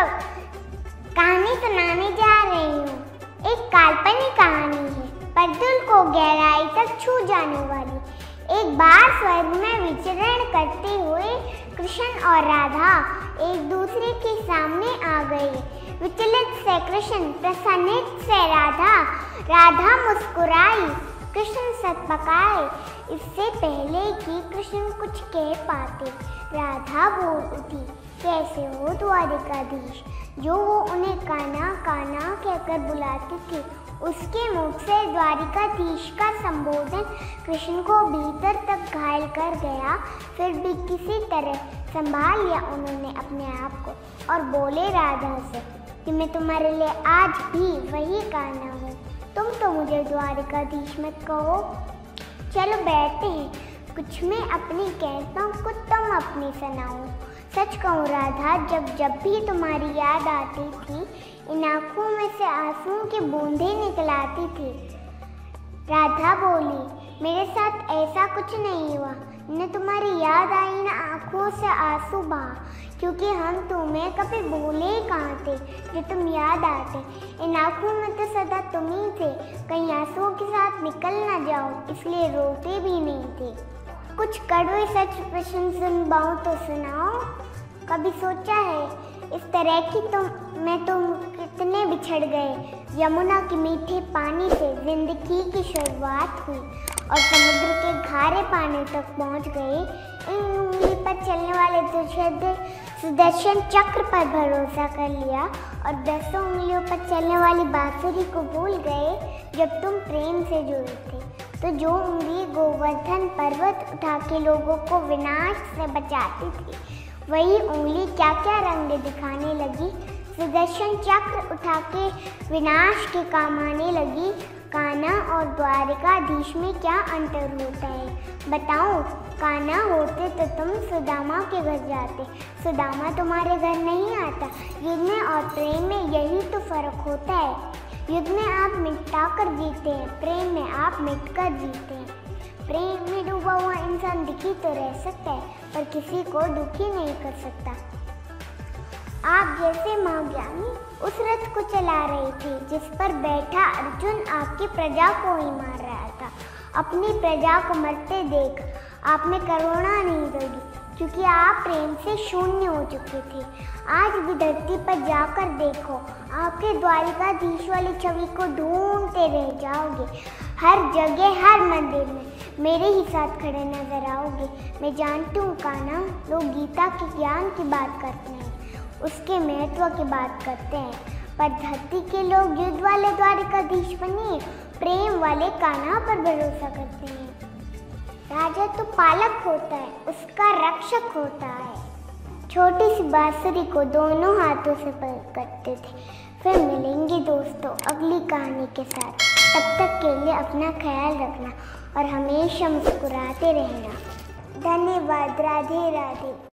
कहानी सुनाने जा रही हूँ। एक काल्पनिक कहानी है, पर दिल को गहराई तक छू जाने वाली। एक बार स्वर्ग में विचरण करते हुए कृष्ण और राधा एक दूसरे के सामने आ गए। विचलित से कृष्ण, प्रसन्नित से राधा। राधा मुस्कुराई, कृष्ण सकपकाए। इससे पहले कि कृष्ण कुछ कह पाते, राधा बोल उठी, कैसे हो द्वारिकाधीश? जो वो उन्हें कान्हा कान्हा कहकर बुलाती थी, उसके मुख से द्वारिकाधीश का संबोधन कृष्ण को भीतर तक घायल कर गया। फिर भी किसी तरह संभाल लिया उन्होंने अपने आप को और बोले राधा से कि मैं तुम्हारे लिए आज भी वही कान्हा हूँ। तुम तो मुझे द्वारिकाधीश मत कहो। चलो बैठते हैं, कुछ मैं अपनी कहता हूँ, कुछ तुम अपनी सुनाओ। सच कहूँ राधा, जब भी तुम्हारी याद आती थी, इन आँखों में से आंसुओं की बूंदें निकल आती थी। राधा बोली, मेरे साथ ऐसा कुछ नहीं हुआ। न तुम्हारी याद आई, न आँखों से आंसू बहा, क्योंकि हम तुम्हें कभी भूले ही कहाँ थे जो तुम याद आते। इन आँखों में तो सदा तुम ही थे, कहीं आंसुओं के साथ निकल ना जाओ, इसलिए रोते भी नहीं थे। कुछ कड़वे सच प्रश्न सुन पाऊँ तो सुनाओ। कभी सोचा है इस तरह की तुम कितने बिछड़ गए? यमुना के मीठे पानी से जिंदगी की शुरुआत हुई और समुद्र के खारे पानी तक पहुंच गए। इन उंगली पर चलने वाले सुदर्शन चक्र पर भरोसा कर लिया और 10 उंगलियों पर चलने वाली बांसुरी को भूल गए जब तुम प्रेम से जुड़े थे। तो जो उंगली गोवर्धन पर्वत उठा के लोगों को विनाश से बचाती थी, वही उंगली क्या क्या रंग दिखाने लगी। सुदर्शन चक्र उठा के विनाश के काम आने लगी। कान्हा और द्वारिकाधीश में क्या अंतर होता है बताओ? कान्हा होते तो तुम सुदामा के घर जाते, सुदामा तुम्हारे घर नहीं आता। युद्ध में और प्रेम में यही तो फर्क होता है। युद्ध में आप मिटा कर जीते हैं, प्रेम में आप मिटकर जीते हैं। प्रेम में डूबा हुआ इंसान दुखी तो रह सकता है, पर किसी को दुखी नहीं कर सकता। आप जैसे महाज्ञानी उस रथ को चला रहे थे जिस पर बैठा अर्जुन आपकी प्रजा को ही मार रहा था। अपनी प्रजा को मरते देख आप में करुणा नहीं होगी, क्योंकि आप प्रेम से शून्य हो चुके थे। आज भी धरती पर जाकर देखो, आपके द्वारिकाधीश वाली छवि को ढूंढते रह जाओगे। हर जगह, हर मंदिर में मेरे ही साथ खड़े नजर आओगे। मैं जानती हूँ कान्हा, लोग गीता के ज्ञान की बात करते हैं, उसके महत्व की बात करते हैं, पर धरती के लोग युद्ध वाले द्वारिकाधीश बनिए, प्रेम वाले कान्हा पर भरोसा करते हैं। राजा तो पालक होता है, उसका रक्षक होता है। छोटी सी बांसुरी को दोनों हाथों से पकड़ते थे। फिर मिलेंगे दोस्तों अगली कहानी के साथ। तब तक के लिए अपना ख्याल रखना और हमेशा मुस्कुराते रहना। धन्यवाद। राधे राधे।